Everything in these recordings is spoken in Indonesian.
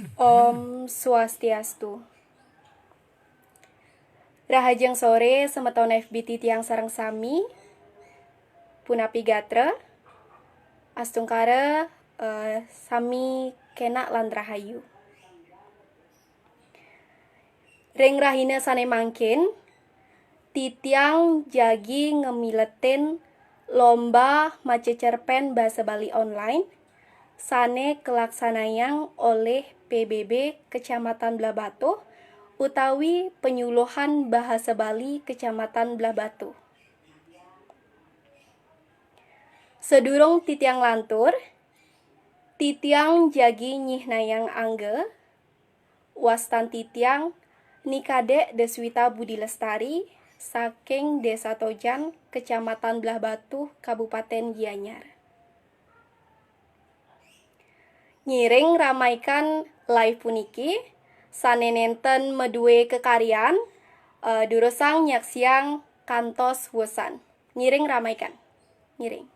Om Swastiastu. Rahajeng sore semeton FBT tiang sareng sami. Punapi gatra. Astungkara sami kena lan rahayu. Reng rahina sane mangkin. Titiang jagi ngemiletin lomba macecerpen bahasa Bali online. Sane kelaksanayang oleh PBB Kecamatan Blabatu utawi penyuluhan bahasa Bali Kecamatan Blabatu. Sedurung titiang lantur, titiang jagi nyihnayang angge, wastan titiang Nikade Deswita Budi Lestari, saking Desa Tojan, Kecamatan Blabatu, Kabupaten Gianyar. Ngiring ramaikan live puniki, sanenenten medue kekarian, durusang nyaksiang kantos wesan. Ngiring ramaikan. Ngiring.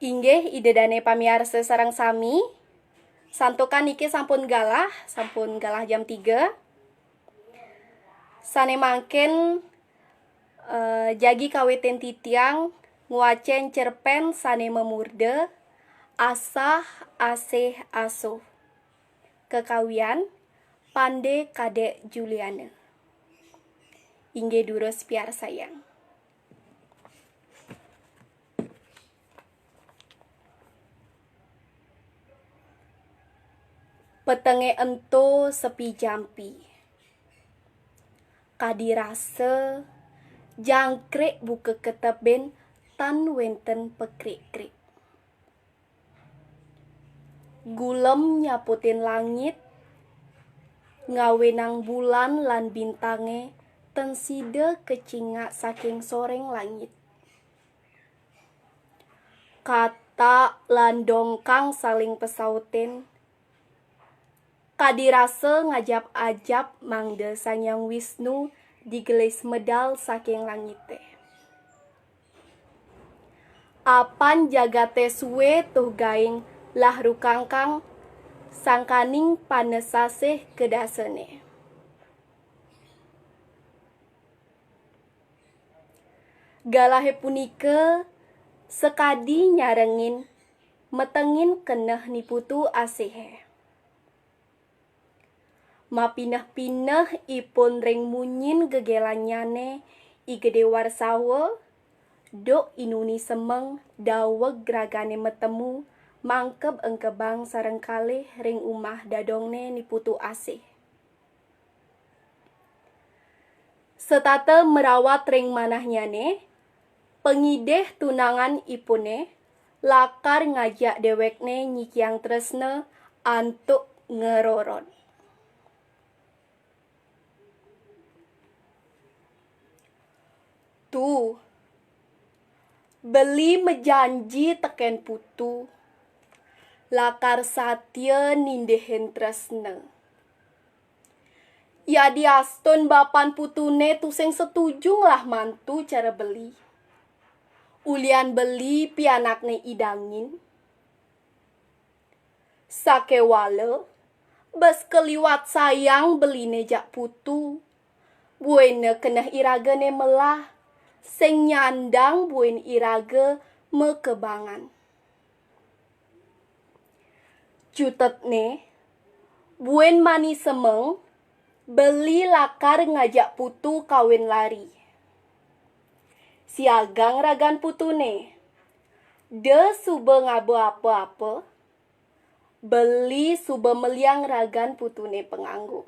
Inggih idedane pamiarsa sareng sami. Santukan iki sampun galah jam 3. Sane mangkin jagi kawiten titiang nguacen cerpen sane memurde asah asih asuh. Kekawian Pande Kadek Juliana. Inggih durus piar sayang. Petenge ento sepi jampi. Kadirase jangkrik buka keteben tan wenten pekrik-krik. Gulem nyaputin langit, ngawenang bulan lan bintange tenside kecingak saking soreng langit. Kata lan dongkang saling pesautin, kadirase ngajap-ajap mangde sanyang Wisnu digelis medal saking langite. Apan jagate suwe tuh gaing lah rukangkang sangkaning panesasih kedasene. Galahe punike sekadi nyarengin metengin keneh niputu asihe. Mapineh-pineh ipun ring munyin gegelanyane igede warsawa, dok inuni semeng daweg ragane metemu mangkeb engkebang sareng kalih ring umah dadongne niputu asih. Setate merawat ring manahnyane, pengideh tunangan ipune, lakar ngajak dewekne nyikiang tresne antuk ngeroron. Tuh, beli mejanji teken putu, lakar satya nindehen tresne. Ya diaston bapan putune tuseng setuju lah mantu cara beli. Ulian beli pianakne idangin. Sake wale, bes keliwat sayang beline jak putu. Buene keneh iragane melah, seng nyandang buen irage mekebangan. Cutetne, buen mani semeng, beli lakar ngajak putu kawin lari. Siagang ragan putune, de sube ngabe apa-apa, beli sube meliang ragan putune penganggu.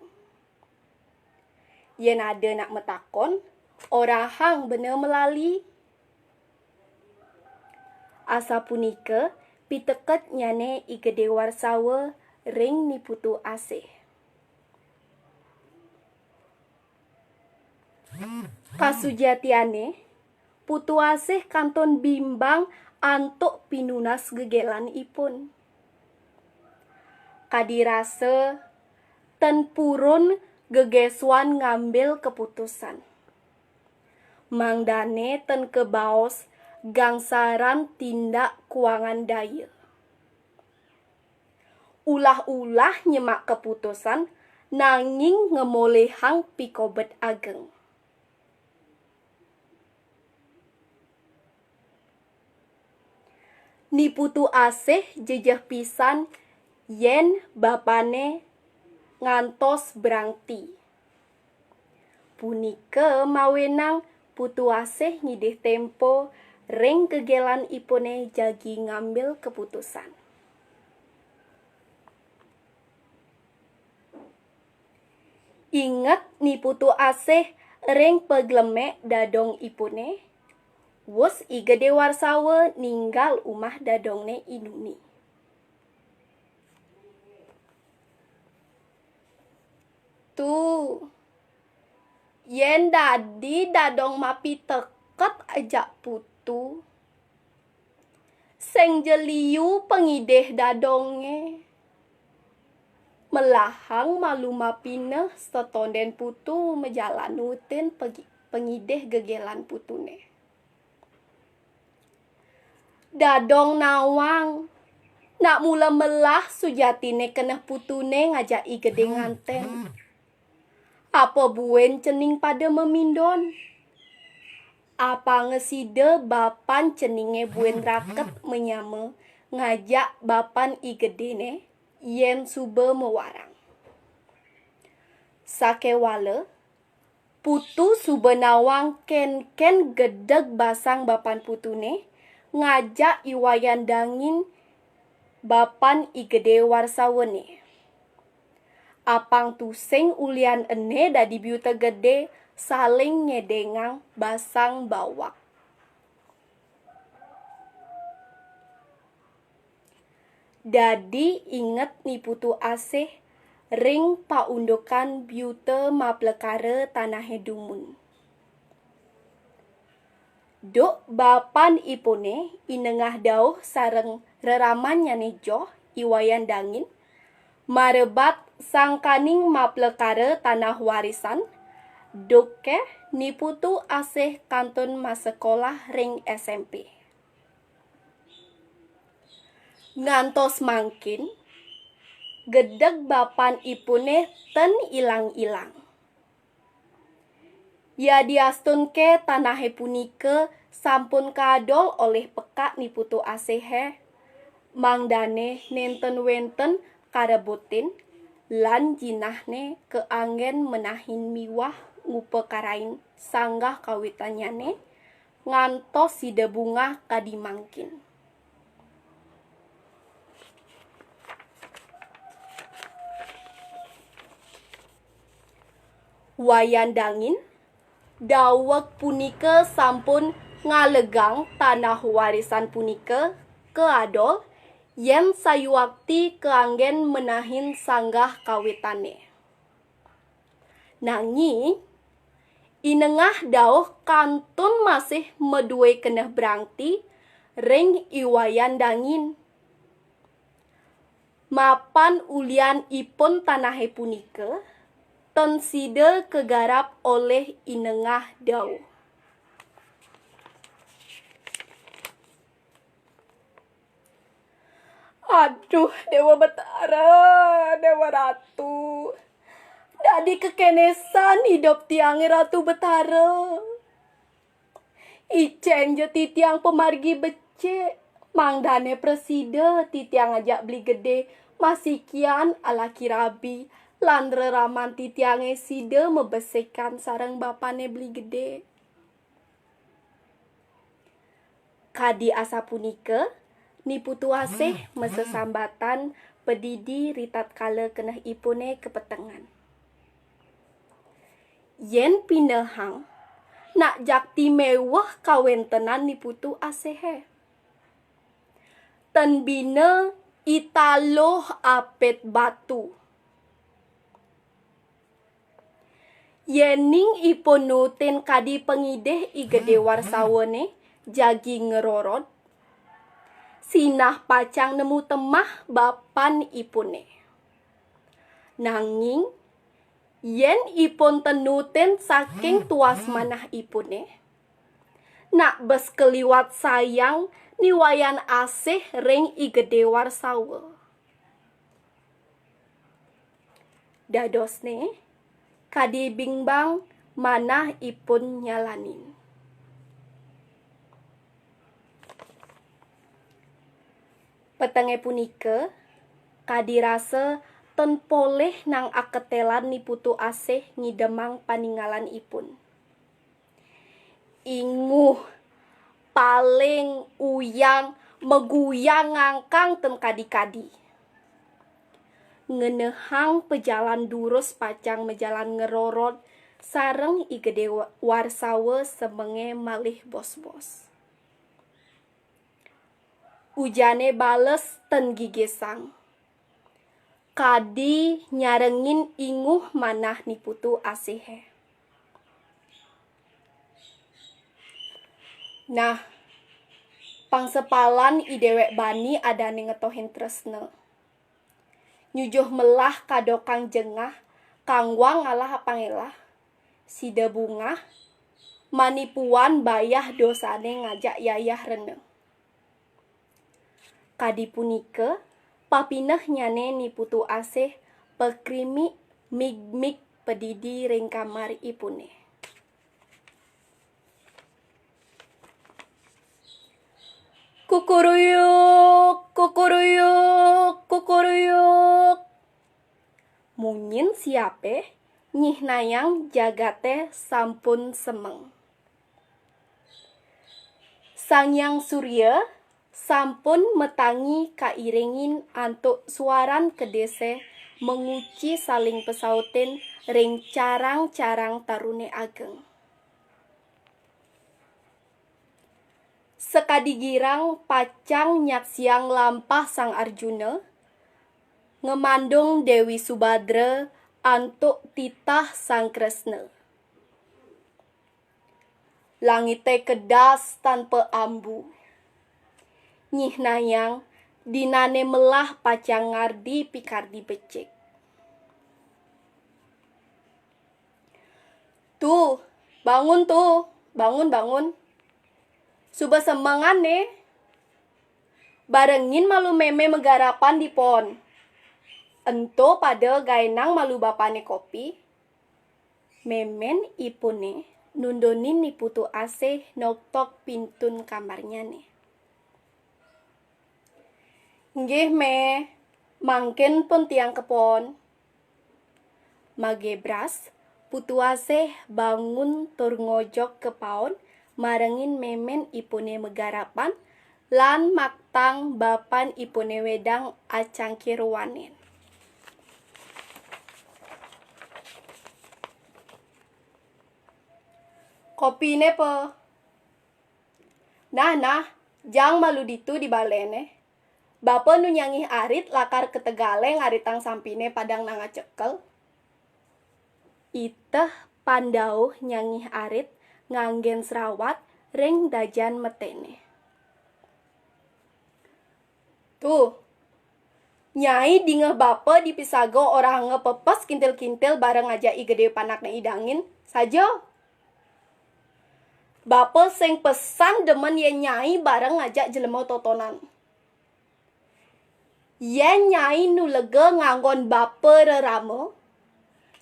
Yen ada nak metakon, orahang bener melali. Asa punike piteket nyane igede warsawa ring niputu asih. Kasujatiane, putu asih kanton bimbang antuk pinunas gegelan ipun. Kadirase ten purun gegeswan ngambil keputusan. Mangdane ten kebaos gangsaran tindak kuangan daya. Ulah-ulah nyemak keputusan nanging ngemolehang pikobet ageng. Ni putu asih jejeh pisan yen bapane ngantos berangti. Punike mawenang putu asih ngidih tempo ring kegelan ipune jagi ngambil keputusan. Inget ni putu asih ring peglemek dadong ipune, wus igede warsawa ninggal umah dadongne inuni. Tuh, yen dadi dadong mapi teket ajak putu. Seng jeliu pengideh dadonge. Melahang malu mapineh setonden putu menjalanutin pengideh gegelan putune. Dadong nawang, nak mula melah sujatine keneh putune ngajak igede nganten. Apa buen cening pada memindon? Apa ngeside bapan ceninge buen raket menyame ngajak bapan igedene yen sube mewarang. Sakewale, putu sube nawang ken-ken gedeg basang bapan putune ngajak iwayan dangin bapan igede warsawene. Apang tusing ulian ene dadi biuta gede saling ngedengang basang bawak. Dadi inget ni putu asih ring paundukan biute maplekare tanahe dumun. Duk bapan ipune inengah dauh sareng reraman nyane joh iwayan dangin marebat sangkaning maplekare tanah warisan duke ni putu asih kantun masekolah ring SMP. Ngantos mangkin, gedeg bapan ipune ten ilang-ilang. Ya diastunke tanahe punike sampun kadol oleh pekak ni putu asehe, mangdane nenten wenten karebutin lan jinahne keanggen menahin miwah ngupekarain sanggah kawitanyane ngantos sida bunga kadimangkin. Wayan dangin, dawek punike sampun ngalegang tanah warisan punike keadol yen sayuakti keanggen menahin sanggah kawitane. Nanging, inengah dauh kantun masih medue keneh berangti ring iwayan dangin. Mapan ulian ipun tanahe punike ten side kegarap oleh inengah dauh. Aduh, Dewa Betara, Dewa Ratu. Dadi kekenesan hidup tiange Ratu Betara. Icen je titiang pemargi becek. Mangdane preside titiang ajak beli gede. Masih kian ala kirabi. Landre raman titiange side mebesekan sareng bapane beli gede. Kadi asa punike, ni putu asih mesesambatan pedidi ritat kala keneh ipune kepetengan. Yen pinehang, nak jakti mewah kawentenan ni putu asehe. Ten bine italoh apet batu. Yening ipun nutin kadi pengideh igede warsawane jagi ngerorot. Sinah pacang nemu temah bapan ipune. Nanging yen ipun tenutin saking tuas manah ipune. Nak bes keliwat sayang niwayan asih ring igede warsawa. Dadosne kadi bingbang manah ipun nyalanin. Petenge punika kadi rasa ten poleh nang aketelan ni putu asih ngidemang paninggalan ipun. Inguh paling uyang meguyang ngangkang ten kadi-kadi. Ngenehang pejalan durus pacang mejalan ngerorot sareng igede warsawa semenge malih bos-bos. Ujane bales ten gigesang. Kadi nyarengin inguh manah ni putu asihe. Nah, pangsepalan idewek bani adane ngetohin tresne. Nyujuh melah kado kang jengah, kang wang ngalah pangelah. Sida bungah, manipuan bayah dosane ngajak yayah rene. Kadi punika, papineh nyane ni putu asih pekrimi mig-mig pedidi ring kamar ipune. Kukuruyuk, kukuruyuk, kukuruyuk. Munyin siape, nyih nayang jagate sampun semeng. Sangyang Surya sampun metangi kairingin antuk suaran kedese menguci saling pesautin ring carang-carang tarune ageng. Sekadi girang pacang nyaksiang lampah Sang Arjuna, ngemandung Dewi Subadra antuk titah Sang Kresna. Langite kedas tanpa ambu. Nyih nayang dinane melah pacang ngardi pikardi becik. Tuh, bangun tuh, bangun. Suba semangan nih. Barengin malu meme megarapan di pon. Ento pada gaenang malu bapane kopi. Memen ipune nundonin ni putu asih noktok pintun kamarnya nih. Nggih me, mangken pun tiang kepon. Magebras, putu asih bangun tur ngojok ke paon, marengin memen ipune megarapan, lan maktang bapan ipune wedang acangkir wanen. Kopine pe. Nah, jang malu ditu di balene. Bapa nu nyangih arit lakar ketegale ngaritang sampine padang nanga cekel. Iteh pandauh nyangih arit nganggen serawat ring dajan metene. Tuh, nyai dingeh bapa dipisago orang ngepepes kintil-kintil bareng ngajak gede panaknya idangin saja. Bapa sing pesan demen yen nyai bareng ngajak jelema totonan. Yen nyai nu lega nganggon bapa rerama,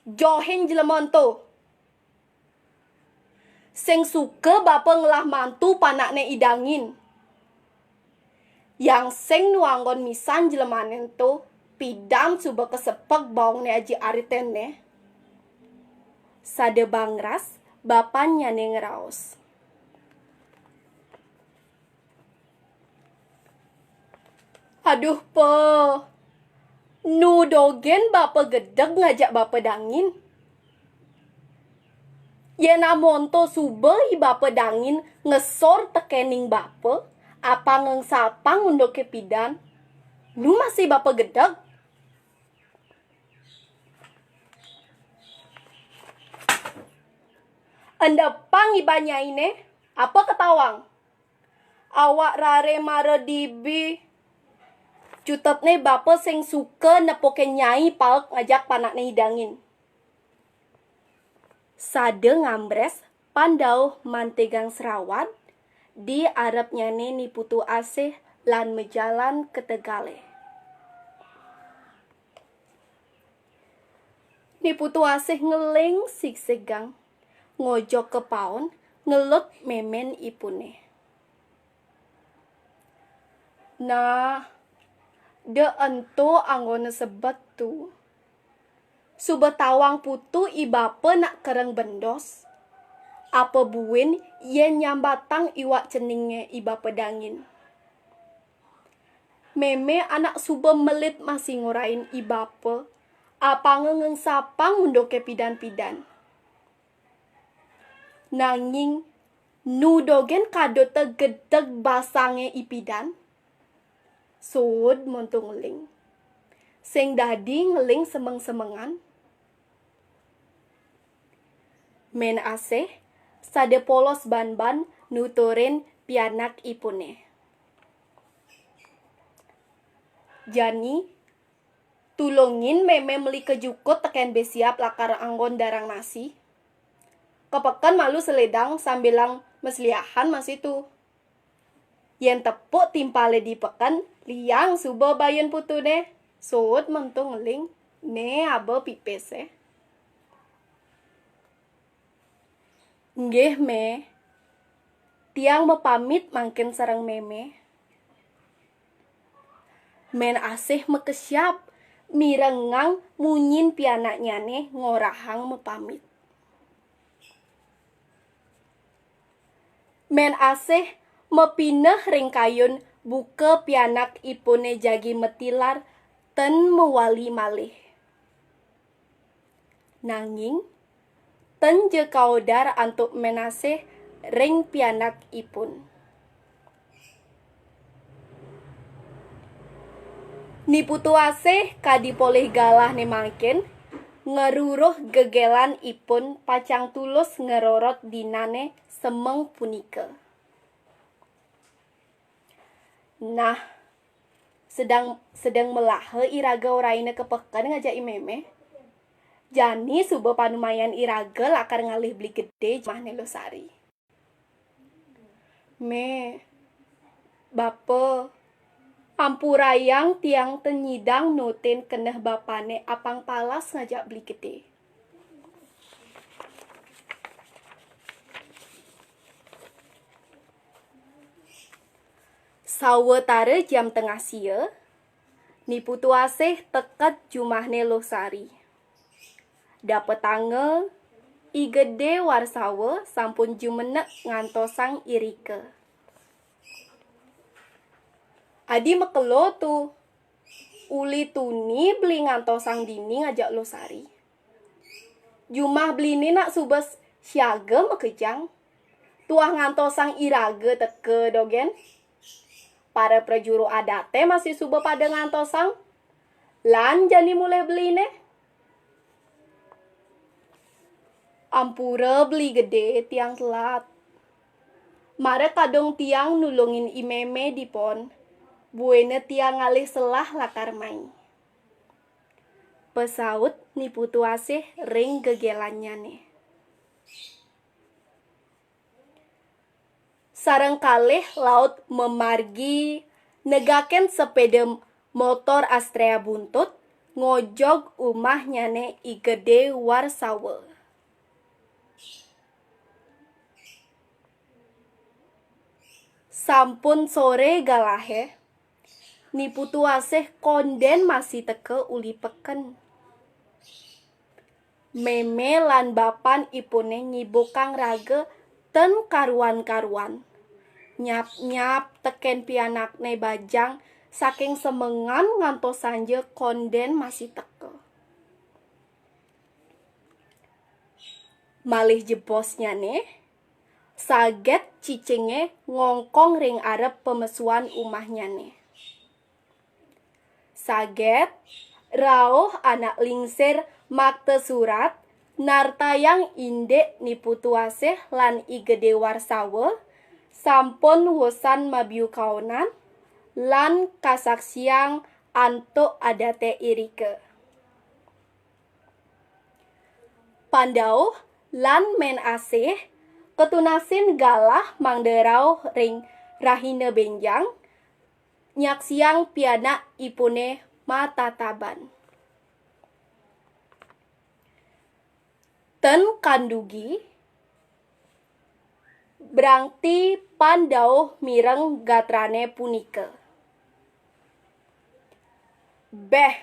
johin jelema ento. Sing suka bapa ngelah mantu panakne idangin. Yang sing nu anggon misan jelemanen to, pidam suba kesepek baungne aji aritenne. Sade bangras, bapannya ngeraos. Aduh po, nu dogen bapa gedeg ngajak bapa dangin. Yen amonto subehi bapa dangin ngesor tekening bapa, apa ngengsapang undok kepidan, nu masih bapa gedeg. Endepang ibanya ini, apa ketawang? Awak rare mare dibi. Cutetne bapa sing suka nepoke nyai palk ngajak panakne hidangin. Sade ngambres pandau mantegang serawat di arep nyane ni putu asih lan mejalan ke Tegale. Ni putu asih ngeling siksegang ngojok ke paon ngelut memen ipune. Nah, de ento anggone sebet tu. Subetawang putu ibape nak kereng bendos. Apa buin yen nyambatang iwak ceningnya iba pedangin. Meme anak suba melit masih ngorain ibape. Apa ngengeng sapang mundoke pidan-pidan. Nanging nudogen kadote gedeg basange ipidan. Sud montung ngeling. Sing dadi ngeling semeng-semengan. Men asih sade polos ban-ban nuturin pianak ipune. Jani tulungin meme meli kejukut teken besiap lakar anggon darang nasi. Kepekan malu seledang sambilang mesliahan masih tu. Yen tepuk timpale di pekan liang suba bayan putune. Sud mentung ngeling ne aba pipese. Nggih me. Tiang mepamit mangkin sareng meme. Men asih mekesyap mirengang munyin pianaknya ne ngorahang mepamit. Men asih mepineh ring kayun buka pianak ipune jagi metilar ten mewali malih. Nanging ten je kaudar antuk menasih ring pianak ipun. Ni putu asih kadi poleh galah ne mangkin ngeruruh gegelan ipun pacang tulus ngerorot dinane semeng punika. Nah, sedang melahe iraga oraine kepekan ngajak meme. Jani suba panumayan iraga lakar ngalih beli gede mahne losari. Me, bape, ampurayang tiang tenyidang nutin keneh bapane apang palas ngajak beli gede. Sawetara jam tengah sia, ni putu asih teket jumahne losari. Dapet tangga, i gede warsawa sampun jumenek ngantosang irike. Adi mekelo tu. Uli tuni beli ngantosang dini ngajak losari. Jumah beli ni nak subes siaga mekejang. Tuah ngantosang irage teke dogen. Para prajuru adate masih suba pada ngantosang. Lan jani mulai beli ne. Ampura beli gede tiang telat. Mare kadong tiang nulungin imeme dipon. Buene tiang ngalih selah lakar main. Pesaut ni putu asih ring gegelannya nih. Sareng kalih laut memargi negaken sepeda motor Astrea buntut ngojog umahnya nih i gede warsawa. Sampun sore galahe, ni putu asih konden masih teke uli peken. Meme lan bapan ipune nyibukang raga ten karuan-karuan. Nyap-nyap teken pianakne bajang saking semengan ngantos sanje konden masih teke. Malih jebosnya nih. Saget cicingnya ngongkong ring arep pemesuan umahnya nih. Saget rauh anak lingsir makte surat Nartayang indek nipu tuaseh lan igede warsawa, sampun wosan mabiu kaonan, lan kasaksiang antuk adate irike. Pandau lan men asih, ketunasin galah mangderau ring rahina benjang, nyaksiang pianak ipune matataban. Ten kandugi, berangti pandau mireng gatrane punike. Beh,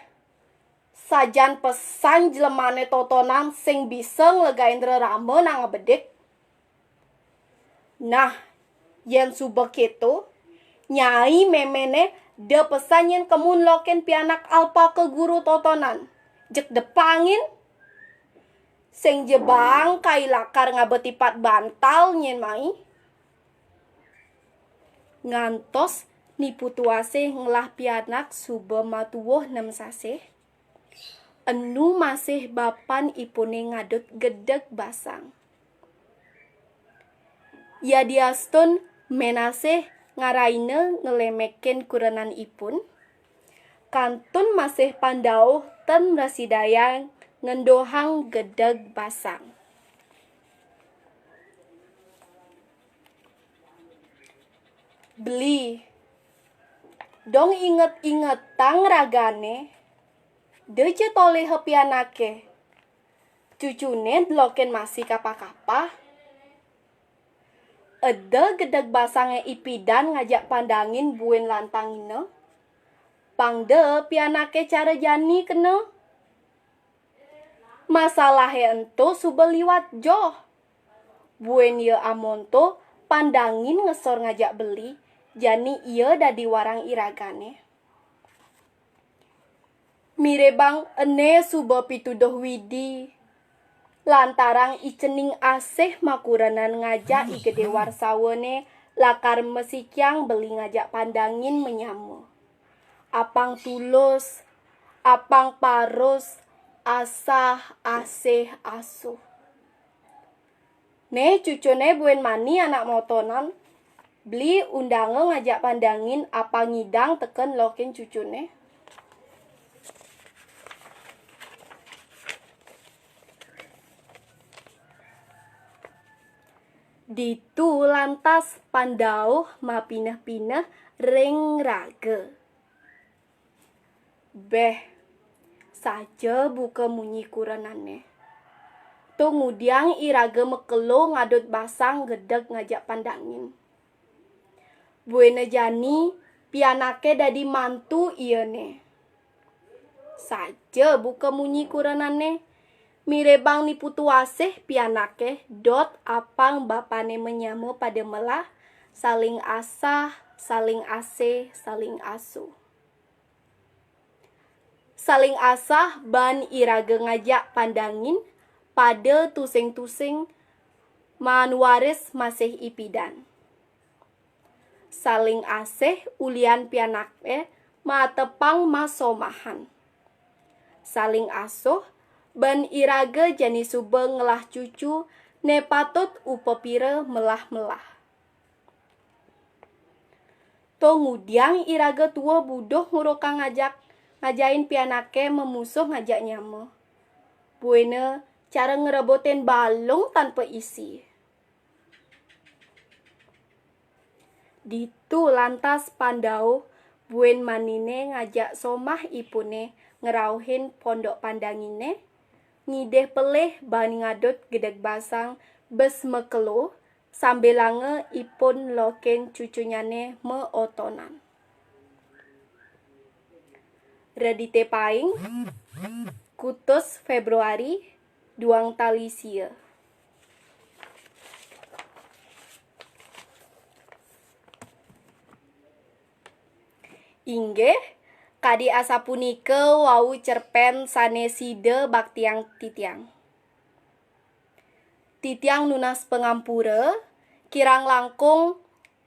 sajan pesan jelemane totonan sing bisa nglegain rerame nang ngebedik. Nah, yen subek itu, nyai memene de pesan yen kemun loken pianak alpa ke guru totonan. Jek depangin. Sing jebang kai lakar ngabetipat bantal nyen mai. Ngantos nipu tuase ngelah pianak suba matuwoh 6 sasih. Enu masih bapan ipune ngadut gedeg basang. Ya diastun menasih ngaraine ngelemekin kurenan ipun. Kantun masih pandau ten rasidayang ngendohang gedeg basang. Beli. Dong inget-inget tang ragane. Deje tole hepianake. Cucune loken masih kapa-kapa. Ede gedeg basange ipidan ngajak pandangin buen lantangine. Pangde pianake cara jani kena. Masalahe ento suba liwat joh. Buen ye amonto pandangin ngesor ngajak beli. Jani iya dadi warang iragane. Mirebang ene suba pituduh widi. Lantarang icening asih makuranan ngajak igede warsawane lakar mesikyang beli ngajak pandangin menyamu. Apang tulus, apang parus, asah asih asuh. Ne cucune buen mani anak motonan. Beli undange ngajak pandangin apa ngidang teken loken cucune. Ditu lantas pandau mapineh-pineh ring rage. Beh, saja buka munyi kuranane. Tungudiang irage mekelo ngadut basang gedeg ngajak pandangin. Buene jani pianake dadi mantu iyene. Saja buka munyi kuranane. Mirebang nipu tuasih pianake dot apang bapane menyamu pada melah saling asah, saling ase, saling asuh. Saling asah ban irage ngajak pandangin pada tusing-tusing manwaris masih ipidan. Saling asih ulian pianake matepang masomahan. Saling asuh ban irage jani suba ngelah cucu ne patut upepire melah-melah. Tongudiang irage tua budoh ngurukang ngajain pianake memusuh ngajak nyamu. Buene cara ngerebotin balung tanpa isi. Ditu lantas pandau buen manine ngajak somah ipune ngerauhin pondok pandangine. Ngideh peleh ban ngadut gedeg basang bes mekelo sambil lange ipun loken cucunyane meotonan. Redite paing kutus Februari duang talisia. Inggih kadi asapunike wau cerpen saneside baktiang titiang. Titiang nunas pengampura, kirang langkung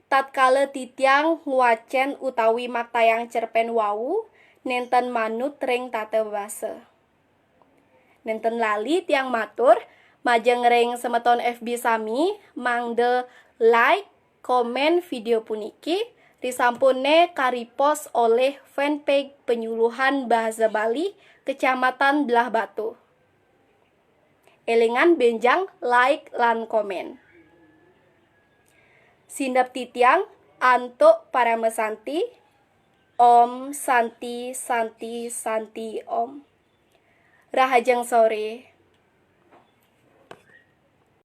tatkala titiang nguacen utawi maktayang cerpen wau nenten manut ring tata basa. Nenten lali tiang matur, majeng ring semeton FB sami, mangde like, komen video puniki, disampune karipos oleh fanpage Penyuluhan Bahasa Bali Kecamatan Belah Batu. Elingan benjang like lan komen. Sindap titiang antuk paramesanti. Om Santi Santi Santi Om. Rahajeng sore.